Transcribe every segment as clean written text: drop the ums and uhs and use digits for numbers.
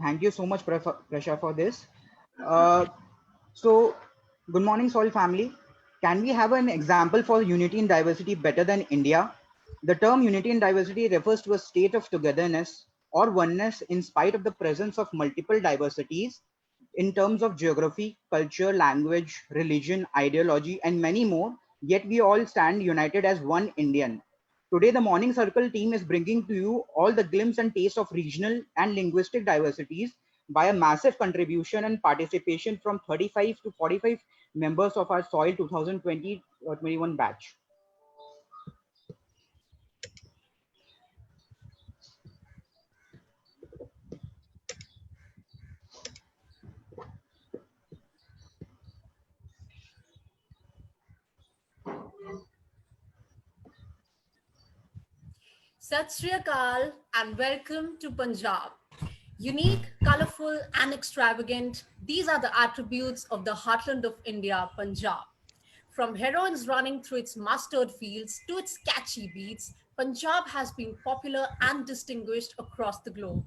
Thank you so much, Prasha, for this. Uh, so, good morning, Soil family. Can we have an example for unity in diversity better than India? The term unity in diversity refers to a state of togetherness or oneness in spite of the presence of multiple diversities in terms of geography, culture, language, religion, ideology, and many more, yet we all stand united as one Indian. Today, the Morning Circle team is bringing to you all the glimpse and taste of regional and linguistic diversities by a massive contribution and participation from 35 to 45 members of our Soil 2020-21 batch. Sat Sri Akal and welcome to Punjab. Unique, colorful, and extravagant, these are the attributes of the heartland of India, Punjab. From heroines running through its mustard fields to its catchy beats, Punjab has been popular and distinguished across the globe.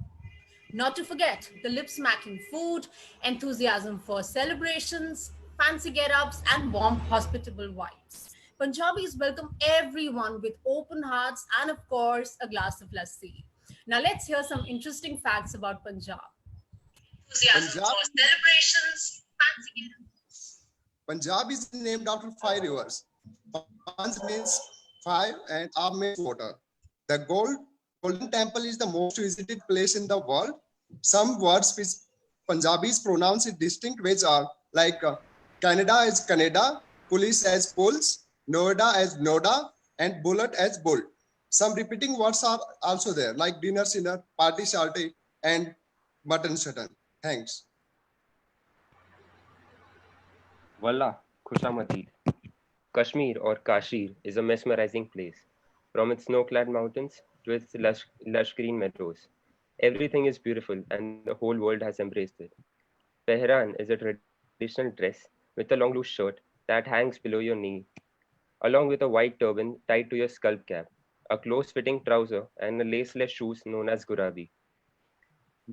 Not to forget the lip smacking food, enthusiasm for celebrations, fancy get ups, and warm, hospitable vibes. Punjabis welcome everyone with open hearts and, of course, a glass of lassi. Now, let's hear some interesting facts about Punjab. Enthusiasm Punjab, for celebrations, fancy get ups. Punjab is named after 5 rivers. Panj means 5 and Ab means water. The Golden Temple is the most visited place in the world. Some words which Punjabis pronounce in distinct ways are like Canada as Canada, police as pulse, Noida as Noda, and bullet as bull. Some repeating words are also there like dinner sinner, party sharty, and button shutton. Thanks. Wallah, Khushamadid. Kashmir or Kashir is a mesmerizing place. From its snow-clad mountains to its lush green meadows, everything is beautiful and the whole world has embraced it. Pehran is a traditional dress with a long loose shirt that hangs below your knee, along with a white turban tied to your scalp cap, a close-fitting trouser, and a laceless shoes known as gurabi.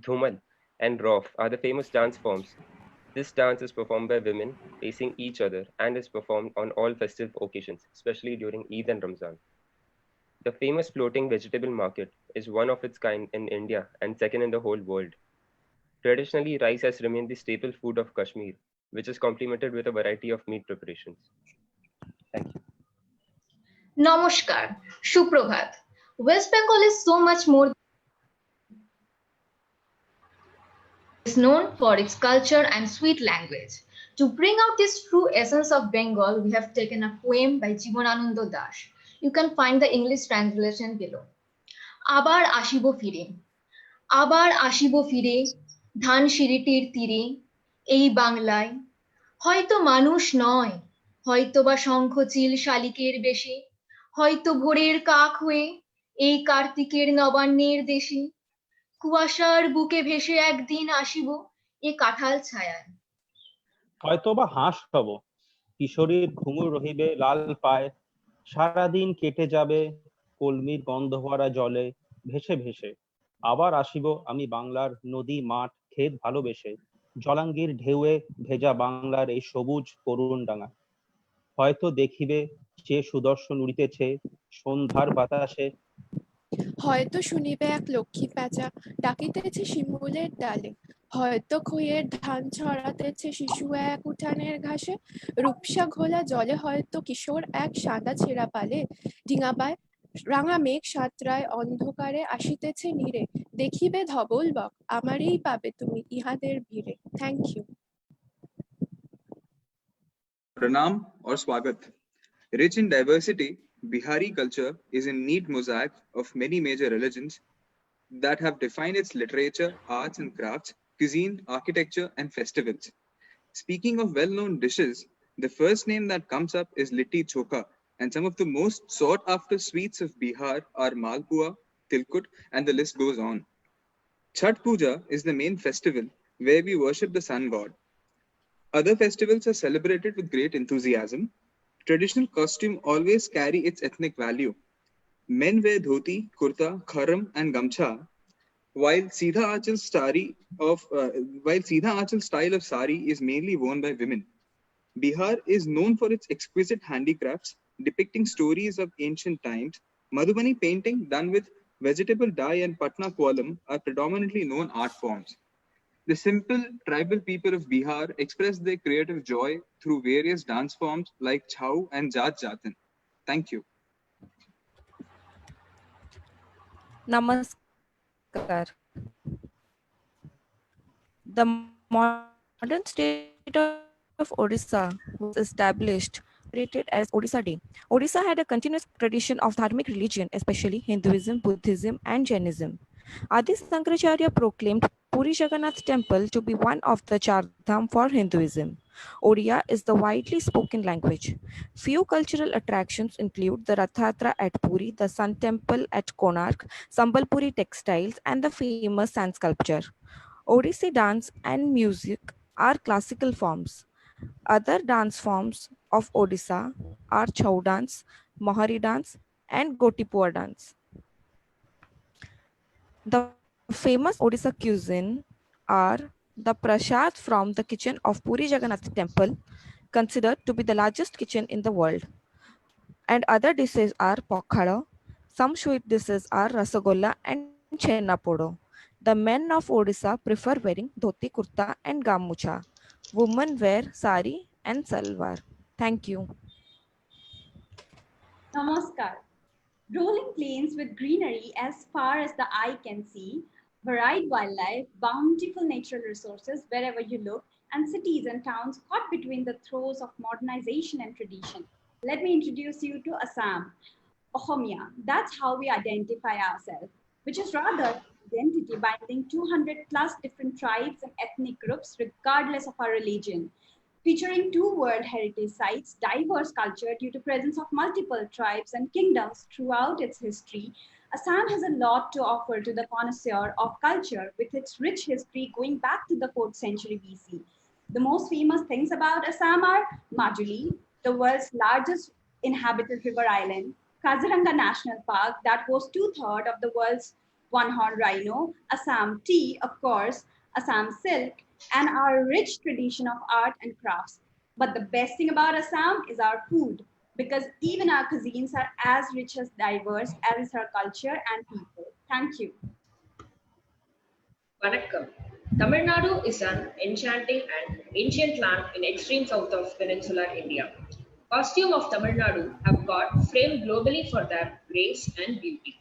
Dhumal and Rauf are the famous dance forms. This dance is performed by women facing each other and is performed on all festive occasions, especially during Eid and Ramzan. The famous floating vegetable market is one of its kind in India and second in the whole world. Traditionally, rice has remained the staple food of Kashmir, which is complemented with a variety of meat preparations. Thank you. নমস্কার, সুপ্রভাত. West Bengal is so much more is known for its culture and sweet language. To bring out this true essence of Bengal, we have taken a poem by Jibanananda Das. You can find the English translation below. আবার আসিব ফিরে, আবার আসিব ফিরে, ধানসিঁড়িটির তীরে, এই বাংলায়, হয়তো মানুষ নয়, হয়তো বা শঙ্খচিল শালিকের বেশে, হয়তো ভোরের কাক হয়ে, এই কার্তিকের নবান্নের দেশে, কুয়াশার বুকে ভেসে একদিন আসিব এ কাঁঠাল ছায়ায়। হয়তোবা হাঁস হব, কিশোরীর ঘুঙুর রহিবে লাল পায়, সারাদিন কেটে যাবে কলমির গন্ধ ভরা জলে ভেসে ভেসে। আবার আসিব আমি বাংলার নদী মাঠ ক্ষেত ভালোবেসে, জলাঙ্গির ঢেউয়ে ভেজা বাংলার এই সবুজ করুণ ডাঙা। হয়তো দেখিবে সে সুদর্শন উড়িতেছে সন্ধ্যার বাতাসে, হয়তো শুনিবে এক লক্ষ্মী প্যাঁচা ডাকিতেছে শিমুলের ডালে, হয়তো খইয়ের ধান ছড়াতেছে শিশু এক উঠানের ঘাসে, রূপসা ঘোলা জলে হয়তো কিশোর এক সাদা ছেঁড়া পালে, ডিঙাবায় রাঙা মেঘ সাঁতরায় অন্ধকারে আসিতেছে নীরে, দেখিবে ধবল বক আমারই পাবে তুমি ইহাদের ভিড়ে। Thank you. Pranam or Swagat. Rich in diversity, Bihari culture is a neat mosaic of many major religions that have defined its literature, arts and crafts, cuisine, architecture, and festivals. Speaking of well-known dishes, the first name that comes up is Litti Chokha, and some of the most sought-after sweets of Bihar are Malpua, Tilkut, and the list goes on. Chhat Puja is the main festival where we worship the sun god. Other festivals are celebrated with great enthusiasm. Traditional costume always carry its ethnic value. Men wear dhoti, kurta, kharam, and gamcha. While Seedha Anchal's style of sari is mainly worn by women, Bihar is known for its exquisite handicrafts depicting stories of ancient times. Madhubani painting done with vegetable dye and Patna kolam are predominantly known art forms. The simple tribal people of Bihar express their creative joy through various dance forms like Chhau and Jat Jatan. Thank you. Namaskar. The modern state of Odisha was established, celebrated as Odisha Day. Odisha had a continuous tradition of dharmic religion, especially Hinduism, Buddhism, and Jainism. Adi Sankaracharya proclaimed Puri Jagannath Temple to be one of the Char Dham for Hinduism. Odia is the widely spoken language. Few cultural attractions include the Rathatra at Puri, the Sun Temple at Konark, Sambalpuri textiles, and the famous sand sculpture. Odissi dance and music are classical forms. Other dance forms of Odisha are Chhau dance, Mohari dance, and Gotipua dance. The famous Odisha cuisine are the prasad from the kitchen of Puri Jagannath Temple, considered to be the largest kitchen in the world. And other dishes are pokhada. Some sweet dishes are rasagolla and chenna podo. The men of Odisha prefer wearing dhoti kurta and gamucha. Women wear sari and salwar. Thank you. Namaskar. Rolling plains with greenery as far as the eye can see, varied wildlife, bountiful natural resources wherever you look, and cities and towns caught between the throes of modernization and tradition. Let me introduce you to Assam, Ohomia. That's how we identify ourselves, which is rather identity binding 200 plus different tribes and ethnic groups, regardless of our religion. Featuring two World Heritage Sites, diverse culture due to presence of multiple tribes and kingdoms throughout its history, Assam has a lot to offer to the connoisseur of culture with its rich history going back to the 4th century BC. The most famous things about Assam are Majuli, the world's largest inhabited river island, Kaziranga National Park that hosts 2/3 of the world's one-horned rhino, Assam tea, of course, Assam silk, and our rich tradition of art and crafts. But the best thing about Assam is our food, because even our cuisines are as rich as diverse as is our culture and people. Thank you. Vanakkam. Tamil Nadu is an enchanting and ancient land in extreme south of peninsular India. Costume of Tamil Nadu have got framed globally for their grace and beauty.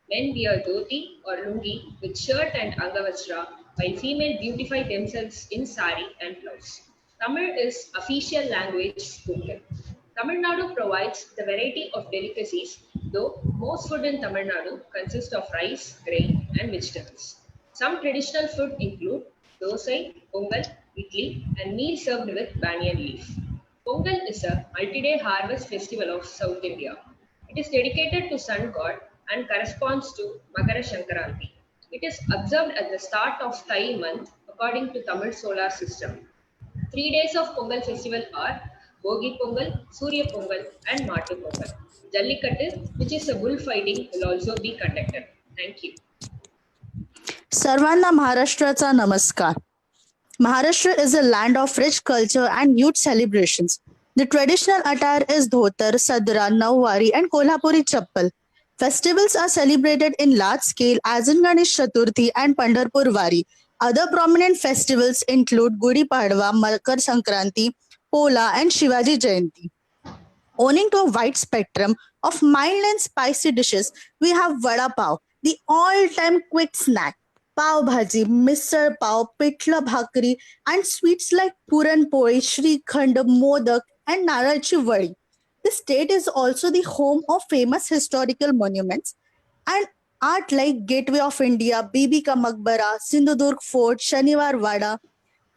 Men wear dhoti or lungi with shirt and angavastra, while female beautify themselves in sari and blouse. Tamil is official language spoken. Tamil Nadu provides the variety of delicacies, though most food in Tamil Nadu consists of rice, grain, and vegetables. Some traditional food include dosai, pongal, idli, and meals served with banyan leaf. Pongal is a multi-day harvest festival of South India. It is dedicated to sun god and corresponds to Makara Sankranti. It is observed at the start of Thai month according to Tamil solar system. 3 days of Pongal festival are Bogi Pongal, Surya Pongal, and Matu Pongal. Jallikattu, which is a bullfighting, will also be conducted. Thank you. सर्वांना महाराष्ट्राचा नमस्कार. Maharashtra is a land of rich culture and youth celebrations. The traditional attire is dhotar, sadra, nawari, and Kolhapuri chappal. Festivals are celebrated in large scale as in Ganesh Chaturthi and Pandharpur Wari. Other prominent festivals include Gudi Padwa, Makar Sankranti, Pola, and Shivaji Jayanti. Owing to a wide spectrum of mild and spicy dishes, we have vada pav, the all-time quick snack, pav bhaji, misal pav, pitla bhakri, and sweets like puran poi, shrikhand, modak, and naralchi vadi. The state is also the home of famous historical monuments and art like Gateway of India, Bibi Ka Maqbara, Sindhudurg Fort, Shaniwar Wada,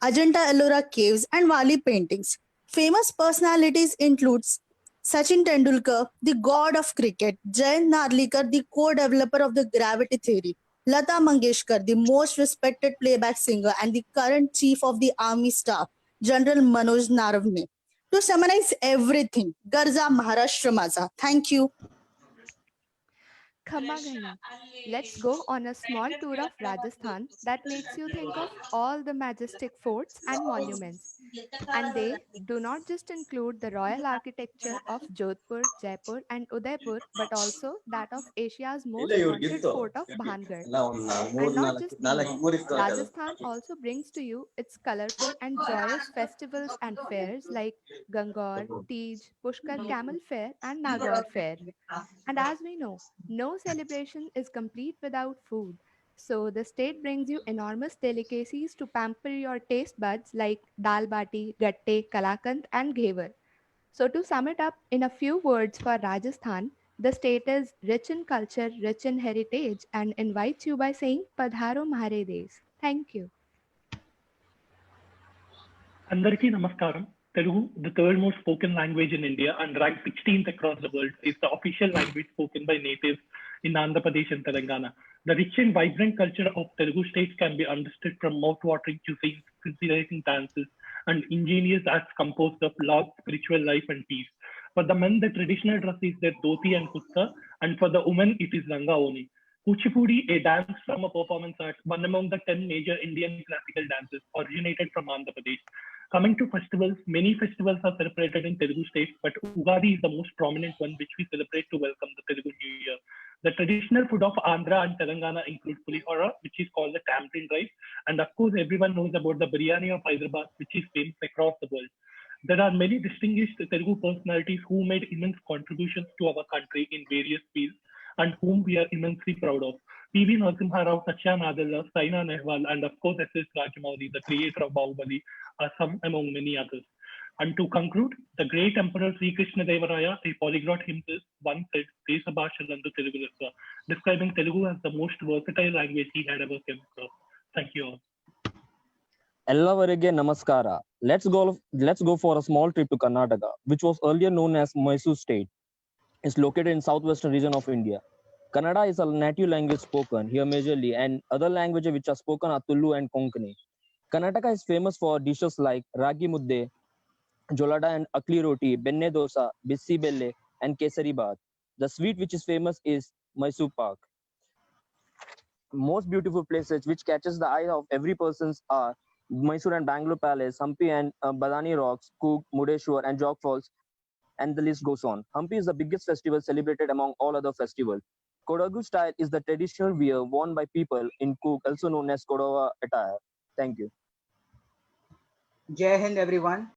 Ajanta Ellora Caves, and Wali paintings. Famous personalities include Sachin Tendulkar, the god of cricket, Jayant Narlikar, the co-developer of the gravity theory, Lata Mangeshkar, the most respected playback singer and the current chief of the army staff, General Manoj Naravne. To summarize everything, Garza Maharashtra Maza. Thank you. Khamagani. Let's go on a small tour of Rajasthan that makes you think of all the majestic forts and monuments. And they do not just include the royal architecture of Jodhpur, Jaipur, and Udaipur, but also that of Asia's most haunted fort of Bhangar. And not just these, Rajasthan also brings to you its colorful and joyous festivals and fairs like Gangaur, Tej, Pushkar Camel Fair, and Nagaur Fair. And as we know, no celebration is complete without food. So the state brings you enormous delicacies to pamper your taste buds like dal bati, gatte, kalakand, and ghevar. So to sum it up in a few words for Rajasthan, the state is rich in culture, rich in heritage, and invites you by saying Padharo Mahare Des. Thank you. Andariki Namaskaram. Telugu, the third most spoken language in India and ranked 16th across the world, is the official language spoken by natives in Andhra Pradesh and Telangana. The rich and vibrant culture of Telugu states can be understood from mouth-watering cuisines, exhilarating dances, and ingenious arts composed of love, spiritual life, and peace. For the men, the traditional dress is their dhoti and kurta, and for the women, it is ranga oni. Kuchipudi, a dance from a performance art, one among the 10 major Indian classical dances, originated from Andhra Pradesh. Coming to festivals, many festivals are celebrated in Telugu states, but Ugadi is the most prominent one, which we celebrate to welcome the Telugu New Year. The traditional food of Andhra and Telangana include pulihora, which is called the tamarind rice, and of course, everyone knows about the biryani of Hyderabad, which is famous across the world. There are many distinguished Telugu personalities who made immense contributions to our country in various fields and whom we are immensely proud of. P.V. Narasimha Rao, Satya Nadella, Saina Nehwal, and of course S.S. Rajamouli, the creator of Bahubali, are some among many others. And to conclude, the great Emperor Sri Krishna Devaraya, a polyglot himself, once said, Desa Bhashalandu Telugu Rasa, describing Telugu as the most versatile language he had ever come across. Thank you all. Ellavariga Namaskara. Let's go for a small trip to Karnataka, which was earlier known as Mysore State. It's located in southwestern region of India. Kannada is a native language spoken here majorly, and other languages which are spoken are Tulu and Konkani. Karnataka is famous for dishes like Ragi Mudde, Jolada and Akli Roti, Benne Dosa, Bissi Belle, and Kesari Bath. The sweet which is famous is Mysore Pak. Most beautiful places which catches the eye of every person are Mysore and Bangalore Palace, Hampi and Badani Rocks, Coorg, Murdeshwar and Jog Falls, and the list goes on. Hampi is the biggest festival celebrated among all other festivals. Kodagu style is the traditional wear worn by people in Coorg, also known as Kodava attire. Thank you. Jai Hind, everyone.